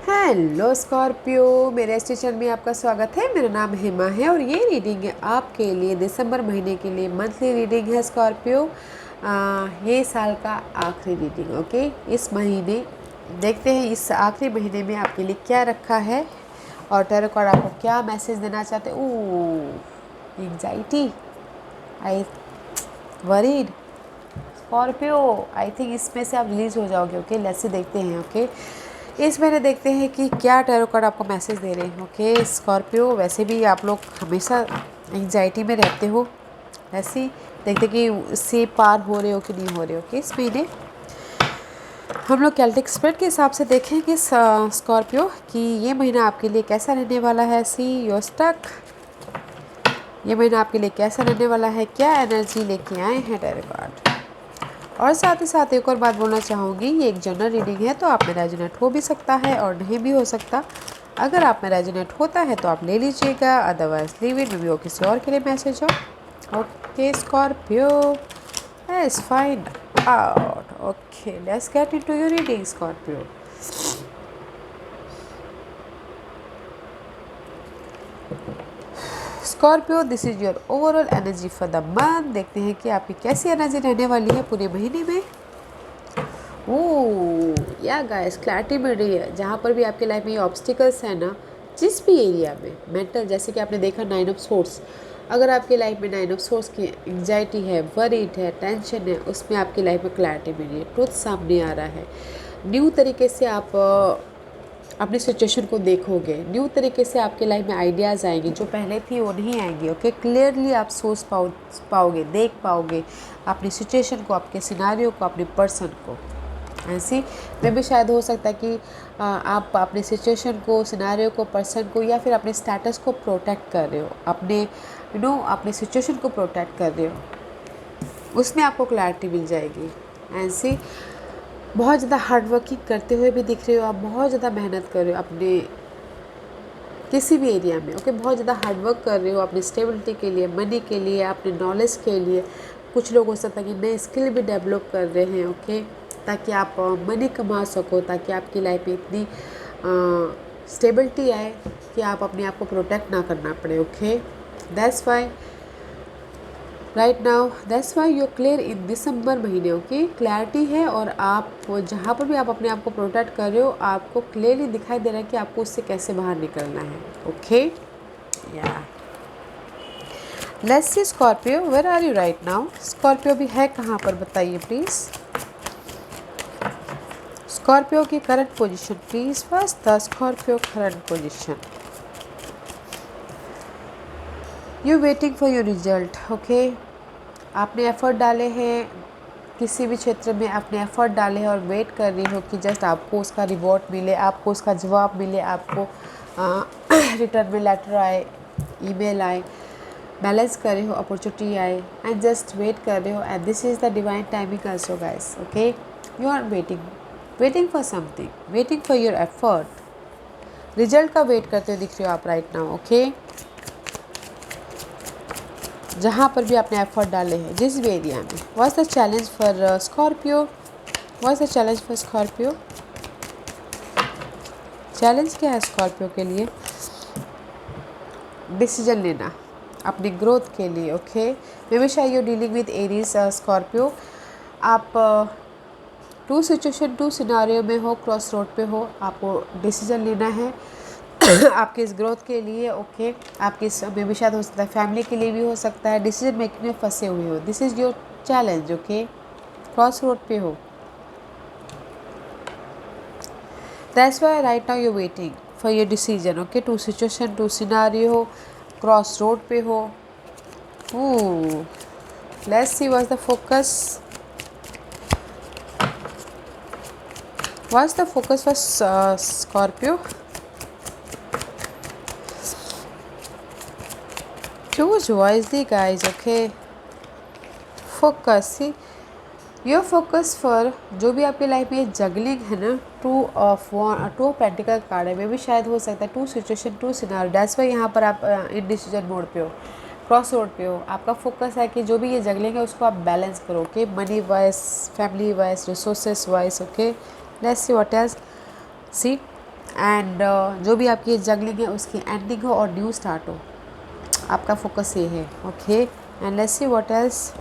Hello Scorpio, मेरे station में आपका स्वागत है। मेरा नाम हेमा है और ये रीडिंग है आपके लिए दिसंबर महीने के लिए मंथली रीडिंग है स्कॉर्पियो। ये साल का आखिरी रीडिंग। ओके, इस महीने देखते हैं इस आखिरी महीने में आपके लिए क्या रखा है और टैरो कार्ड आपको क्या मैसेज देना चाहते हैं। Oh, anxiety, I worried Scorpio, I think इसमें से आप रिलीज हो जाओगे। ओके, लेट्स सी देखते हैं। ओके, इस महीने देखते हैं कि क्या टैरो कार्ड आपको मैसेज दे रहे हैं। ओके स्कॉर्पियो, वैसे भी आप लोग हमेशा एंग्जाइटी में रहते हो, ऐसे देखते कि उससे पार हो रहे हो कि नहीं हो रहे हो। ओके, इस महीने हम लोग कैल्टिक स्प्रेड के हिसाब से देखेंगे स्कॉर्पियो कि ये महीना आपके लिए कैसा रहने वाला है। सी योर स्टक, ये महीना आपके लिए कैसा रहने वाला है, क्या एनर्जी लेके आए हैं टैरो कार्ड। और साथ ही साथ एक और बात बोलना चाहूँगी, ये एक जनरल रीडिंग है तो आप में रेजोनेट हो भी सकता है और नहीं भी हो सकता। अगर आप में रेजोनेट होता है तो आप ले लीजिएगा, otherwise leave it, may be वो किसी और के लिए मैसेज हो। Okay Scorpio, let's find out. Okay, let's get into your reading Scorpio. Scorpio, this is your overall energy for the month. देखते हैं कि आपकी कैसी एनर्जी रहने वाली है पूरे महीने में। ओह या गाइस, क्लैरिटी मिल रही है। जहाँ पर भी आपके लाइफ में ये ऑब्स्टिकल्स है ना, जिस भी एरिया में मेंटल, जैसे कि आपने देखा 9 ऑफ सोर्स, अगर आपके लाइफ में 9 ऑफ सोर्स की एंग्जाइटी है, वरीड है, टेंशन है, उसमें आपकी लाइफ में क्लैरिटी मिल रही है, ट्रुथ सामने आ रहा है। न्यू तरीके से आप अपनी सिचुएशन को देखोगे, न्यू तरीके से आपके लाइफ में आइडियाज़ आएंगे, जो पहले थी वो नहीं आएंगी। ओके, क्लियरली आप सोच पाओगे, देख पाओगे अपनी सिचुएशन को, आपके सिनारियो को, अपने पर्सन को। ऐसी में भी शायद हो सकता है कि आप अपने सिचुएशन को, सिनारियो को, पर्सन को, या फिर अपने स्टेटस को प्रोटेक्ट कर रहे हो, अपने अपने सिचुएशन को प्रोटेक्ट कर रहे हो, उसमें आपको क्लैरिटी मिल जाएगी। ऐसी बहुत ज़्यादा हार्डवर्किंग करते हुए भी दिख रहे हो, आप बहुत ज़्यादा मेहनत कर रहे हो अपने किसी भी एरिया में। ओके, बहुत ज़्यादा हार्डवर्क कर रहे हो अपनी स्टेबिलिटी के लिए, मनी के लिए, अपने नॉलेज के लिए। कुछ लोग हो सकता है कि नए स्किल भी डेवलप कर रहे हैं। ओके, ताकि आप मनी कमा सको, ताकि आपकी लाइफ में इतनी स्टेबिलिटी आए कि आप अपने आप को प्रोटेक्ट ना करना पड़े। Okay, that's why right now, that's why you clear in December महीने। ओके, क्लैरिटी है और आप जहाँ पर भी आप अपने आप को प्रोटेक्ट कर रहे हो, आपको क्लियरली दिखाई दे रहा है कि आपको उससे कैसे बाहर निकलना है। ओके, या let's see Scorpio, where are you right now. Scorpio भी है कहाँ पर, बताइए प्लीज़। स्कॉर्पियो की current position please, first the Scorpio current position. You waiting for your result. Okay, आपने एफर्ट डाले हैं, किसी भी क्षेत्र में आपने एफर्ट डाले हैं और वेट कर रही हो कि जस्ट आपको उसका रिवॉर्ड मिले, आपको उसका जवाब मिले, आपको रिटर्न में लेटर आए, ईमेल आए, बैलेंस कर रहे हो, अपॉर्चुनिटी आए, एंड जस्ट वेट कर रहे हो। And this is the divine timing also guys. Okay, you are waiting for something, waiting for your effort. Result का वेट करते हुए दिख रहे हो आप राइट नाउ। ओके, जहाँ पर भी आपने एफर्ट डाले हैं, जिस भी एरिया में। What's the challenge for Scorpio, what's the challenge for Scorpio, challenge क्या है स्कॉर्पियो के लिए। डिसीजन लेना अपनी ग्रोथ के लिए। ओके, मे बी शायद you dealing with Aries Scorpio. आप टू सिचुएशन, टू सिनारियो में हो, क्रॉस रोड पे हो, आपको डिसीजन लेना है आपके इस ग्रोथ के लिए। ओके, आपकी इस मे भी शायद हो सकता है फैमिली के लिए भी हो सकता है, डिसीजन मेकिंग में फंसे हुए हो। This is your challenge. Okay, cross road पे हो, that's why right now you waiting for your decision. Okay, two situation, two scenario हो, क्रॉस रोड पे हो। Let's see what's the focus, what's the focus for Scorpio. Choose wisely guys. Okay, focus, see your focus for जो भी आपकी life में juggling है ना, to practical card है, वे भी शायद हो सकता है two situation, two scenario. That's why यहाँ पर आप इन डिसीजन मोड पे हो, क्रॉस रोड पे हो। आपका फोकस है कि जो भी ये जगलिंग है उसको आप बैलेंस करो। Okay, money wise, family wise, resources wise. Okay, let's see what else. See and जो भी आपकी जगलिंग है उसकी एंडिंग हो और न्यू स्टार्ट हो, आपका फोकस ये है। Okay, and let's see what else,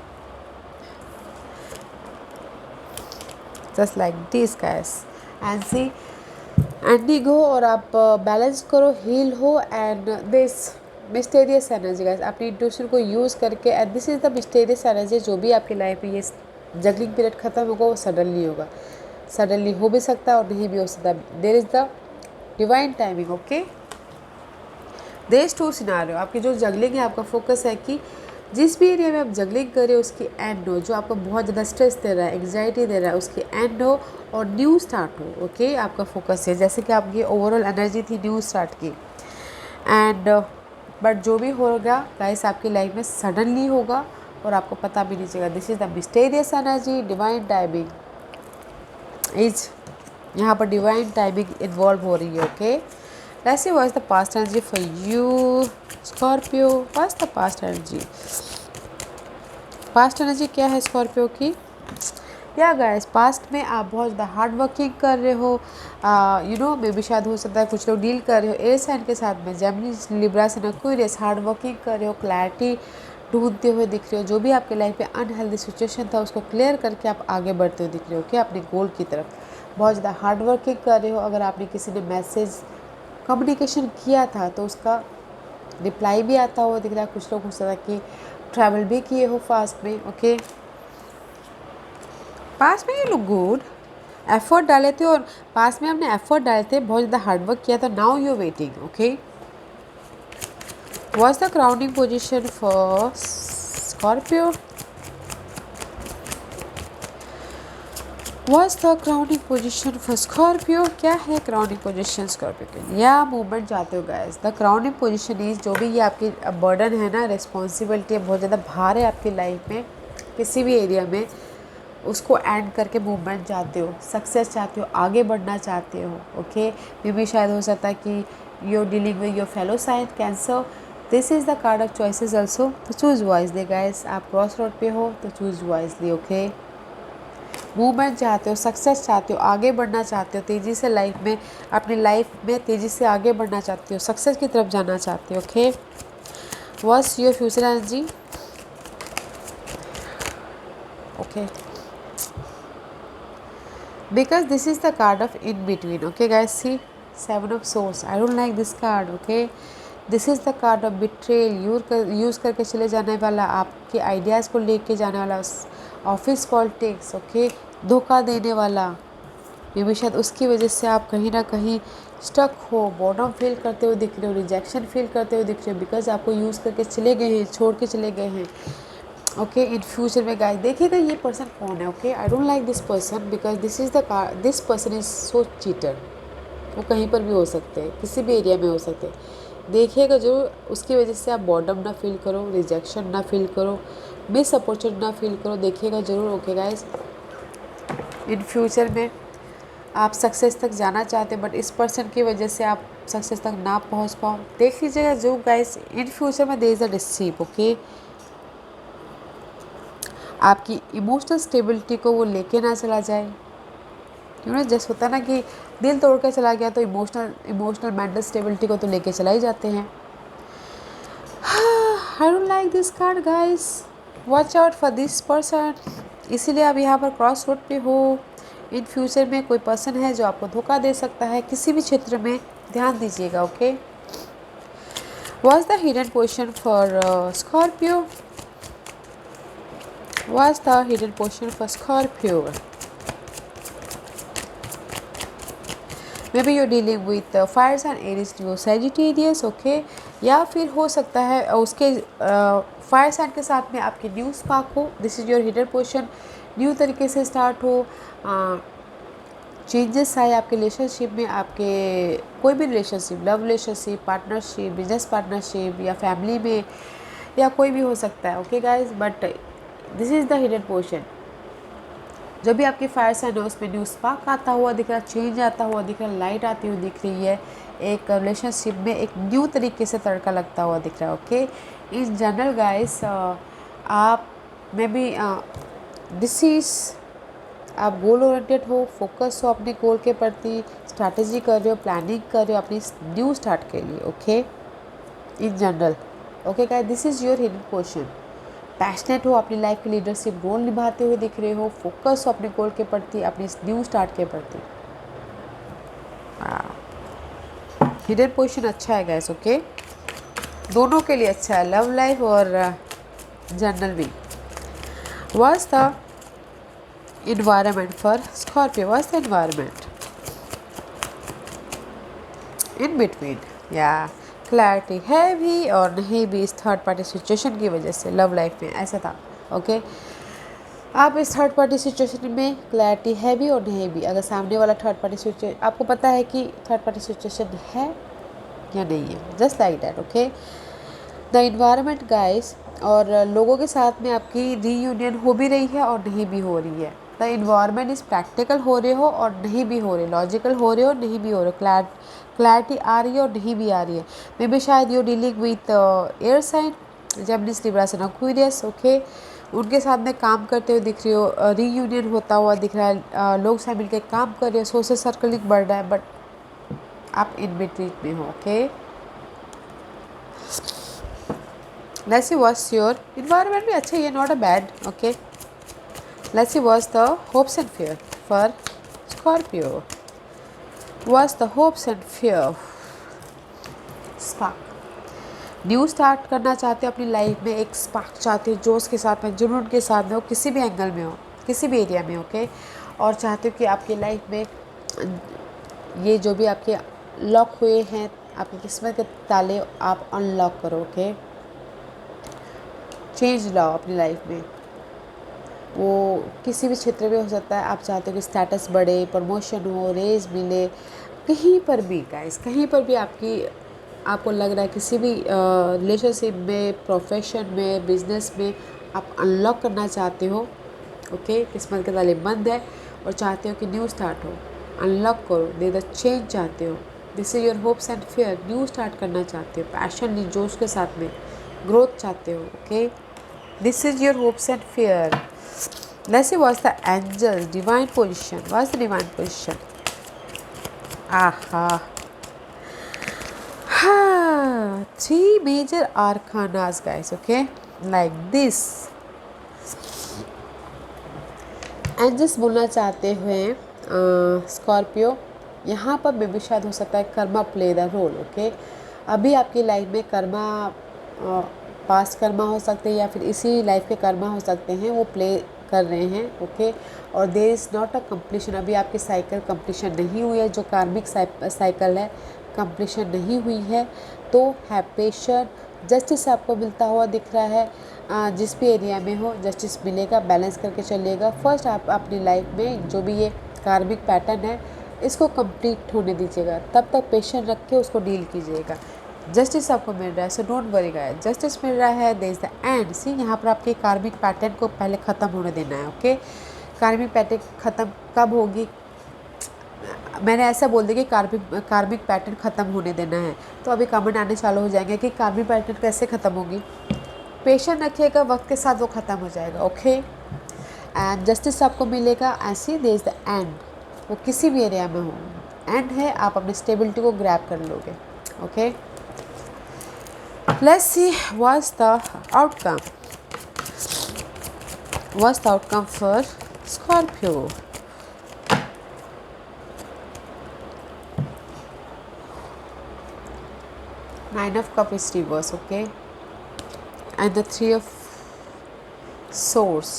just like this guys, and see ending हो और आप बैलेंस करो, हील हो, and this mysterious energy guys, अपनी इंट्यूशन को यूज़ करके, and this is the mysterious energy. जो भी आपकी लाइफ में ये जगलिंग पीरियड ख़त्म होगा वो सडनली होगा, सडनली हो भी सकता है और नहीं भी हो सकता। There is the divine timing. Okay, there is two scenario. आपकी जो जगलिंग है, आपका फोकस है कि जिस भी एरिया में आप जगलिंग कर रहे हो उसकी एंड हो, जो आपको बहुत ज़्यादा स्ट्रेस दे रहा है, एंग्जाइटी दे रहा है, उसकी एंड हो और न्यू स्टार्ट हो। ओके, आपका फोकस है, जैसे कि आपकी ओवरऑल एनर्जी थी न्यू स्टार्ट की। एंड बट जो भी होगा गाइस आपकी लाइफ में सडनली होगा और आपको पता भी नहीं चलेगा। This is the mysterious energy, divine timing is, यहाँ पर डिवाइन टाइमिंग इन्वॉल्व हो रही है। Okay, let's see what is the past energy for you Scorpio. What is the past energy? Past energy क्या है स्कॉर्पियो की? या गाइस, पास्ट में आप बहुत ज़्यादा हार्ड वर्किंग कर रहे हो, यू नो मे भी शायद हो सकता है कुछ लोग डील कर रहे हो एयर साइन के साथ में, Gemini, Libra, Aquarius, hard working कर रहे हो, क्लैरिटी ढूंढते हुए दिख रहे हो। जो भी आपके लाइफ में अनहेल्दी सिचुएशन था उसको क्लियर करके आप आगे बढ़ते हुए दिख रहे हो कि अपने गोल की तरफ बहुत ज़्यादा हार्ड वर्किंग कर रहे हो। अगर आपने किसी ने मैसेज कम्युनिकेशन किया था तो उसका रिप्लाई भी आता हुआ दिख रहा है। कुछ लोग हो सकता है कि ट्रैवल भी किए हो फास्ट में। ओके, पास में ये लोग गुड एफर्ट डाले थे और पास में हमने एफर्ट डाले थे, बहुत ज़्यादा हार्डवर्क किया था। Now you waiting. Okay, what's the crowning position for Scorpio? What's the crowning position for Scorpio? क्या है क्राउनिंग पोजीशन स्कॉर्पियो के? या मूवमेंट चाहते हो guys? The crowning position is, जो भी ये आपकी बर्डन है ना, रिस्पॉन्सिबिलिटी है, बहुत ज़्यादा भार है आपकी लाइफ में किसी भी एरिया में, उसको एंड करके मूवमेंट चाहते हो, सक्सेस चाहते हो, आगे बढ़ना चाहते हो। ओके, मे भी शायद हो सकता है कि you dealing with your fellow sign cancer. This is the card of choices also, तो चूज़ वाइजली गाइस। आप क्रॉस रोड पे हो तो चूज़ वाइजली। ओके, मूवमेंट चाहते हो, सक्सेस चाहते हो, आगे बढ़ना चाहते हो, तेज़ी से लाइफ में, अपनी लाइफ में तेज़ी से आगे बढ़ना चाहते हो, सक्सेस की तरफ जाना चाहते हो। Okay, what's your future energy? Okay, because this is the card of in between. Okay guys, see, seven of swords. I don't like this card. Okay, this is the card of betrayal. Use करके चले जाने वाला, आपके ideas को लेके जाने वाला, office politics. Okay, धोखा देने वाला, मे भी शायद उसकी वजह से आप कहीं ना कहीं स्टक हो, बॉटम फील करते हुए दिख रहे हो, रिजेक्शन फील करते हुए दिख रहे हो, बिकॉज आपको यूज़ करके चले गए हैं, छोड़ के चले गए हैं। ओके, इन फ्यूचर में गाइस देखिएगा ये पर्सन कौन है। Okay, I don't like this person because this person is so cheater. वो कहीं पर भी हो सकते हैं, किसी भी एरिया में हो सकते हैं। देखिएगा जो उसकी वजह से आप बॉर्डम ना फील करो, रिजेक्शन ना फील करो, मिस अपॉर्चुनिटी ना फील करो, देखिएगा ज़रूर। ओके गाइस, इन फ्यूचर में आप सक्सेस तक जाना चाहते हैं बट इस पर्सन की वजह से आप सक्सेस तक ना पहुंच पाओ, देख लीजिएगा जो गाइस इन फ्यूचर में देयर इज़ अ डिसीप। ओके, आपकी इमोशनल स्टेबिलिटी को वो लेके ना चला जाए। यू नो, जैसे होता है ना कि दिल तोड़ कर चला गया तो इमोशनल मेंटल स्टेबिलिटी को तो लेके चला ही जाते हैं। I don't like this card guys, watch out for this person. इसीलिए आप यहाँ पर क्रॉस रोड पे हो। इन फ्यूचर में कोई पर्सन है जो आपको धोखा दे सकता है किसी भी क्षेत्र में, ध्यान दीजिएगा। Okay, what's the hidden position for Scorpio? What's the hidden portion for Scorpio? Maybe you're dealing with fire sign Aries, Leo, Sagittarius. Okay, या फिर हो सकता है उसके फायर साइन के साथ में आपके न्यू स्पार्क हो। This is your hidden portion, new तरीके से स्टार्ट हो, चेंजेस आए आपके रिलेशनशिप में, आपके कोई भी relationship, love relationship, partnership, business partnership या फैमिली में, या कोई भी हो सकता है। Okay guys, but this is the hidden portion. जब भी आपकी फायर साइन है उसमें न्यू स्पार्क आता हुआ दिख रहा है, चेंज आता हुआ दिख रहा है, लाइट आती हुई दिख रही है, एक रिलेशनशिप में एक न्यू तरीके से तड़का लगता हुआ दिख रहा है। ओके, इन जनरल गाइस आप में भी दिस इज़ आप गोल ओरिएंटेड हो, फोकस हो अपने गोल के प्रति, स्ट्रैटेजी कर रहे हो, प्लानिंग कर रहे हो अपनी न्यू स्टार्ट के लिए, okay, in general. Okay guys, this is your hidden question. Passionate हो, अपनी लाइफ की लीडरशिप रोल निभाते हुए दिख रहे हो, फोकस हो अपने गोल के प्रति, अपनी न्यू स्टार्ट के प्रति। हिडन क्वेश्चन अच्छा है गाइस, ओके, दोनों के लिए अच्छा है, लव लाइफ और जनरल भी। What's the environment for Scorpio? What's the environment? In between, yeah. Clarity है भी और नहीं भी इस थर्ड पार्टी सिचुएशन की वजह से लव लाइफ में ऐसा था, ओके। आप इस थर्ड पार्टी सिचुएशन में क्लैरिटी है भी और नहीं भी, अगर सामने वाला थर्ड पार्टी सिचुएशन आपको पता है कि थर्ड पार्टी सिचुएशन है या नहीं है, just like that, okay. The environment guys, और लोगों के साथ में आपकी रीयूनियन हो भी रही है और नहीं भी हो रही है। द इन्वायरमेंट इज़ प्रैक्टिकल हो रहे हो और नहीं भी हो रहे, लॉजिकल हो रहे हो नहीं भी हो रहे, क्लैरिटी आ रही है और नहीं भी आ रही है। मे बी शायद you dealing with air sign, Gemini, Libra, Aquarius, okay. उनके साथ में काम करते हुए दिख रही हो, रीयूनियन होता हुआ दिख रहा है, लोग साथ मिलकर काम कर रहे हो, सोशल सर्कलिंग बढ़ रहा है, बट आप इन बिटवीन में हो, okay. Let's see what's your environment भी अच्छा ही है, not a bad, okay. Let's see what's the hopes and fear for Scorpio. What's the hopes and fear? Spark. New start करना चाहते हो अपनी लाइफ में, एक स्पार्क चाहते हो, जोश के साथ में, जुनून के साथ में हो, किसी भी एंगल में हो, किसी भी एरिया में, ओके। और चाहते हो कि आपकी लाइफ में ये जो भी आपके लॉक हुए हैं, आपकी किस्मत के ताले आप अनलॉक करो, ओके। चेंज लाओ अपनी लाइफ में, वो किसी भी क्षेत्र में हो सकता है। आप चाहते हो कि स्टेटस बढ़े, प्रमोशन हो, रेज मिले, कहीं पर भी गाइस, कहीं पर भी आपको लग रहा है किसी भी रिलेशनशिप में, प्रोफेशन में, बिजनेस में आप अनलॉक करना चाहते हो, ओके। किस्मत के ताले बंद है और चाहते हो कि न्यू स्टार्ट हो, अनलॉक करो, दे द चेंज चाहते हो। This is your hopes and fair, new start करना चाहते हो, पैशन, जोश के साथ में ग्रोथ चाहते हो, okay. This is your hopes and fear. Let's see what's the angel divine position, what's the divine position. आहा, हाँ, 3 major arcanas guys, okay, like this. Angels बोलना चाहते हुए स्कॉर्पियो, यहाँ पर मे भी शायद हो सकता है karma play the role, okay. अभी आपकी लाइफ में कर्मा, पास्ट कर्मा हो सकते हैं या फिर इसी लाइफ के कर्मा हो सकते हैं, वो प्ले कर रहे हैं, ओके। और there is not a completion, अभी आपकी साइकिल कंप्लीशन नहीं हुई है, जो कार्मिक साइकिल है कंप्लीशन नहीं हुई है, तो हैपेशन जस्टिस आपको मिलता हुआ दिख रहा है। जिस भी एरिया में हो जस्टिस मिलेगा, बैलेंस करके चलिएगा। फर्स्ट आप अपनी लाइफ में जो भी ये कार्मिक पैटर्न है इसको कंप्लीट होने दीजिएगा, तब तक पेशेंस रख के उसको डील कीजिएगा। जस्टिस आपको मिल रहा है, so don't worry guys, justice मिल रहा है, there is the end. See, यहाँ पर आपके कार्मिक पैटर्न को पहले ख़त्म होने देना है, ओके। कार्मिक पैटर्न ख़त्म कब होगी, मैंने ऐसा बोल दिया कि कार्मिक पैटर्न ख़त्म होने देना है, तो अभी कमेंट आने चालू हो जाएंगे कि कार्मिक पैटर्न कैसे ख़त्म होगी। पेशेंस रखिएगा, वक्त के साथ वो ख़त्म हो जाएगा, ओके। एंड जस्टिस आपको मिलेगा, ऐसी देयर इज द एंड। वो किसी भी एरिया में हो, एंड है, आप अपनी स्टेबिलिटी को ग्रैब कर लोगे, okay. Let's see what's the outcome. What's the outcome for Scorpio? Nine of Cups is reverse, okay, and the 3 of Swords.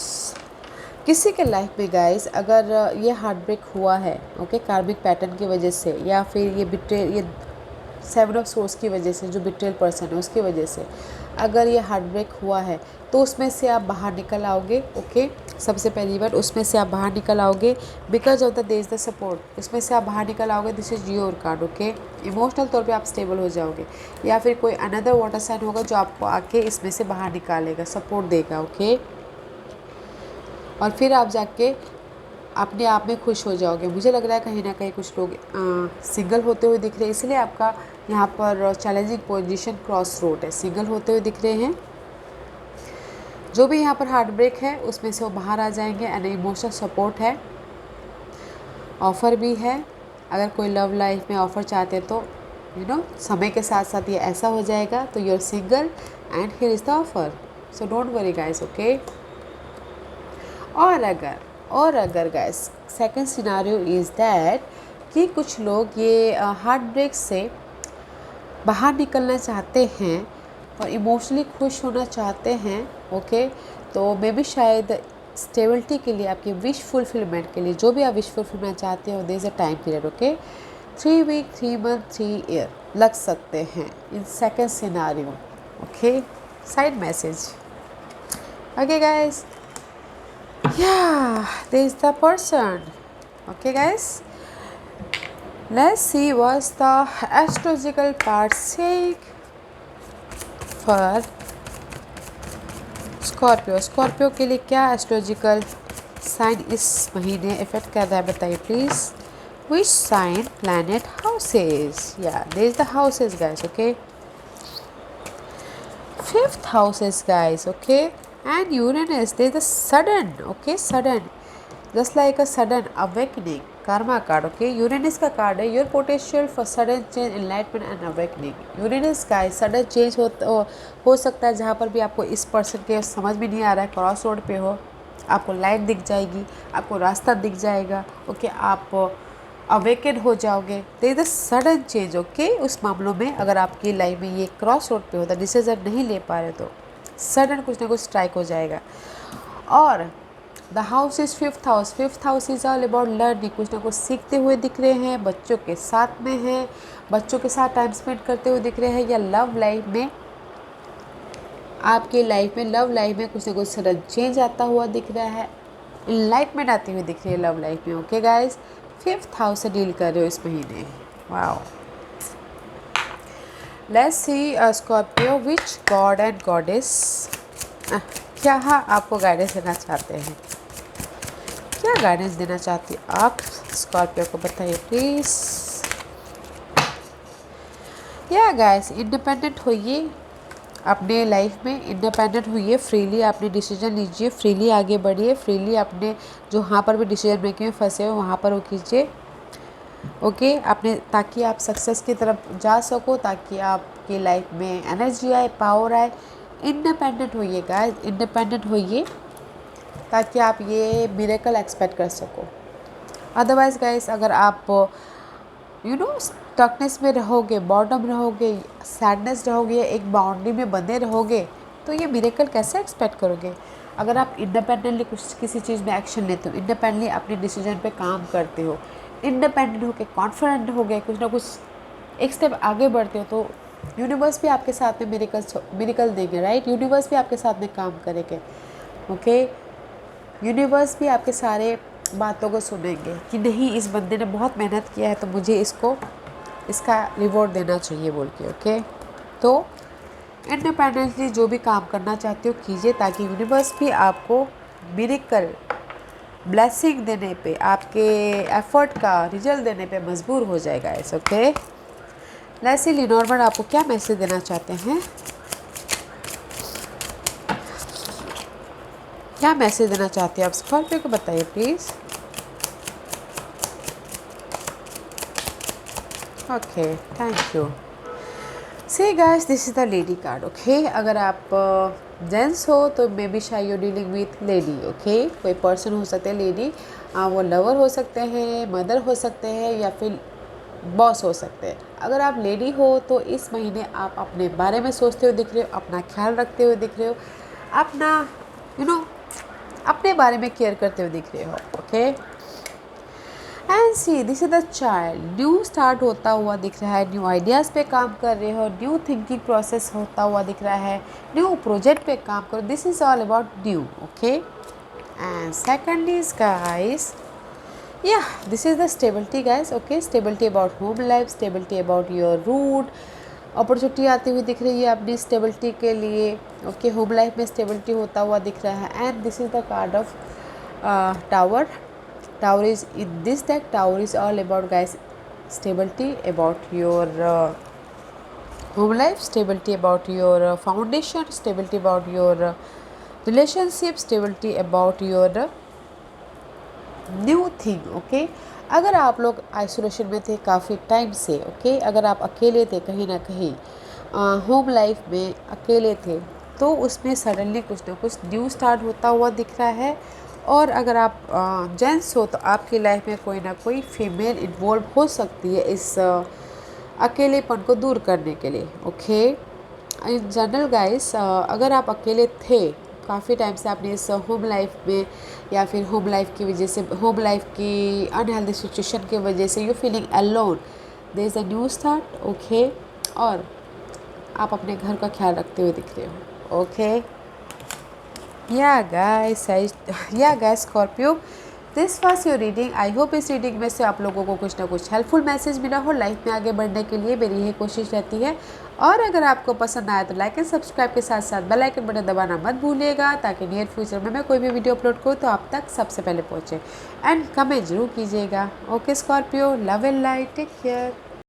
किसी के लाइफ में गाइस अगर ये हार्ट ब्रेक हुआ है, ओके, कार्मिक पैटर्न की वजह से, या फिर ये 7 ऑफ सोर्स की वजह से, जो बिट्रेल पर्सन है उसकी वजह से अगर ये हार्ट ब्रेक हुआ है, तो उसमें से आप बाहर निकल आओगे, ओके। सबसे पहली बार उसमें से आप बाहर निकल आओगे, because of the there is the support, इसमें से आप बाहर निकल आओगे। This is your card, okay. Emotional तौर पे आप स्टेबल हो जाओगे, या फिर कोई अनदर वाटर साइन होगा जो आपको आके इसमें से बाहर निकालेगा, सपोर्ट देगा, ओके। और फिर आप जाके अपने आप में खुश हो जाओगे। मुझे लग रहा है कहीं ना कहीं कुछ लोग सिंगल होते हुए दिख रहे हैं, इसलिए आपका यहाँ पर चैलेंजिंग पोजीशन क्रॉस रोड है, सिंगल होते हुए दिख रहे हैं। जो भी यहाँ पर हार्ट ब्रेक है उसमें से वो बाहर आ जाएंगे, एंड इमोशनल सपोर्ट है, ऑफ़र भी है। अगर कोई लव लाइफ में ऑफ़र चाहते तो समय के साथ साथ ये ऐसा हो जाएगा। तो you are single and here is the offer, so don't worry guys, okay. और अगर guys second scenario is that कि कुछ लोग ये हार्ट ब्रेक से बाहर निकलना चाहते हैं और इमोशनली खुश होना चाहते हैं, ओके। तो मे बी शायद स्टेबिलिटी के लिए, आपकी विश फुलफिलमेंट के लिए, जो भी आप विश फुलफिलमेंट चाहते हो, there is a time period, okay. 3 week, 3 month, 3 year लग सकते हैं in second scenario, okay. Side message, okay guys, yeah, there is the person, okay guys. Let's see what's the astrological part saying for Scorpio के लिए क्या astrological sign इस महीने effect कर रहा है, बताइए please. Which sign, planet, houses, या there is the houses guys, okay. 5th houses guys, okay. And Uranus, there is a sudden, okay, sudden, just like a sudden awakening, karma card, okay. Uranus का card है, your potential for sudden change, enlightenment and awakening. Uranus guys, sudden change हो सकता है जहाँ पर भी आपको इस पर्सन के समझ में नहीं आ रहा है, क्रॉस रोड पे हो, आपको लाइट दिख जाएगी, आपको रास्ता दिख जाएगा, ओके। आप अवेकेड हो जाओगे, there is a sudden change, okay. उस मामलों में अगर आपकी लाइफ में ये क्रॉस रोड पे होता, डिसीजन नहीं ले पा रहे, तो सडन कुछ ना कुछ स्ट्राइक हो जाएगा। और the house is 5th house, 5th house is all about learning, कुछ ना कुछ सीखते हुए दिख रहे हैं, बच्चों के साथ में हैं, बच्चों के साथ टाइम स्पेंड करते हुए दिख रहे हैं, या लव लाइफ में, आपके लाइफ में लव लाइफ में कुछ ना कुछ सडन चेंज आता हुआ दिख रहा है, इनलाइटमेंट आती हुई दिख रही है लव लाइफ में, ओके गाइज। 5th हाउस से डील कर रहे हो इस महीने, wow. Let's see Scorpio, which God and goddess क्या आपको गाइडेंस देना चाहते हैं, क्या गाइडेंस देना चाहती आप स्कॉर्पियो को, बताइए प्लीज़। या गाइस, इंडिपेंडेंट होइए अपने लाइफ में, इंडिपेंडेंट हुई, फ्रीली अपने डिसीजन लीजिए, फ्रीली आगे बढ़िए, फ्रीली अपने जो वहाँ पर भी डिसीजन मेकिंग में फंसे हो वहाँ पर वो कीजिए, ओके। अपने, ताकि आप सक्सेस की तरफ जा सको, ताकि आपकी लाइफ में एनर्जी आए, पावर आए। इंडिपेंडेंट होइए गाइस, इंडिपेंडेंट होइए, ताकि आप ये मिरेकल एक्सपेक्ट कर सको। अदरवाइज गाइस, अगर आप स्टकनेस में रहोगे, बॉर्डम रहोगे, सैडनेस रहोगे, एक बाउंड्री में बंधे रहोगे, तो ये मिरेकल कैसे एक्सपेक्ट करोगे। अगर आप इंडिपेंडेंटली कुछ किसी चीज़ में एक्शन लेते हो, इंडिपेंडेंटली अपने डिसीजन पे काम करते हो, इंडिपेंडेंट होके कॉन्फिडेंट हो गए, कुछ ना कुछ एक स्टेप आगे बढ़ते हो, तो यूनिवर्स भी आपके साथ में मिरेकल देंगे, राइट। यूनिवर्स भी आपके साथ में काम करेंगे, ओके। यूनिवर्स भी आपके सारे बातों को सुनेंगे कि नहीं, इस बंदे ने बहुत मेहनत किया है, तो मुझे इसका रिवॉर्ड देना चाहिए बोल के, ओके। तो इंडिपेंडेंटली जो भी काम करना चाहते हो कीजिए, ताकि यूनिवर्स भी आपको मिरेकल ब्लेसिंग देने पे, आपके एफर्ट का रिजल्ट देने पे मजबूर हो जाएगा ऐसा, ओके। लेट्स सी लीनॉर्मन आपको क्या मैसेज देना चाहते हैं, क्या मैसेज देना चाहते हैं आप स्कॉर्पियो को, बताइए please. Okay, thank you. See guys, this is the lady card, okay. अगर आप जेंट्स हो तो मे बी शायद you dealing with lady, okay. कोई पर्सन हो सकते हैं लेडी, वो लवर हो सकते हैं, मदर हो सकते हैं, या फिर बॉस हो सकते हैं। अगर आप लेडी हो तो इस महीने आप अपने बारे में सोचते हुए दिख रहे हो, अपना ख्याल रखते हुए दिख रहे हो, अपना अपने बारे में केयर करते हुए दिख रहे हो, okay. And see, this is the child, new start होता हुआ दिख रहा है, न्यू आइडियाज़ पे काम कर रहे हो, न्यू थिंकिंग प्रोसेस होता हुआ दिख रहा है, न्यू प्रोजेक्ट पे काम करो, this is all about new, okay. And second is guys, yeah, this is the stability guys, okay. stability about home life, stability about your root, opportunity आती हुई दिख रही है अपनी स्टेबिलिटी के लिए, ओके। होम लाइफ में स्टेबिलिटी होता हुआ दिख रहा है। And this is the card of tower, tower is in this deck, tower is all about guys stability about your home life, stability about your foundation, stability about your relationship, stability about your new thing, okay. अगर आप लोग isolation में थे काफ़ी time से, okay, अगर आप अकेले थे कहीं ना कहीं, होम लाइफ में अकेले थे, तो उसमें सडनली कुछ ना कुछ न्यू स्टार्ट होता हुआ दिख रहा है। और अगर आप जेंट्स हो तो आपकी लाइफ में कोई ना कोई फीमेल इन्वॉल्व हो सकती है इस अकेलेपन को दूर करने के लिए, ओके। इन जनरल गाइस, अगर आप अकेले थे काफ़ी टाइम से, आपने इस होम लाइफ में या फिर होम लाइफ की वजह से, होम लाइफ की अनहेल्दी सिचुएशन की वजह से you feeling alone, there is a new start, okay. और आप अपने घर का ख्याल रखते हुए दिख रहे हो, ओके। या guys Scorpio, this was your reading. I hope इस रीडिंग में से आप लोगों को कुछ ना कुछ हेल्पफुल मैसेज मिला हो। लाइफ में आगे बढ़ने के लिए मेरी यही कोशिश रहती है। और अगर आपको पसंद आया तो लाइक एंड सब्सक्राइब के साथ साथ बेल आइकन बटन दबाना मत भूलिएगा, ताकि नियर फ्यूचर में मैं कोई भी वीडियो अपलोड करूँ तो आप तक सबसे पहले पहुँचे। एंड कमेंट जरूर कीजिएगा। Okay Scorpio, love and light, take care.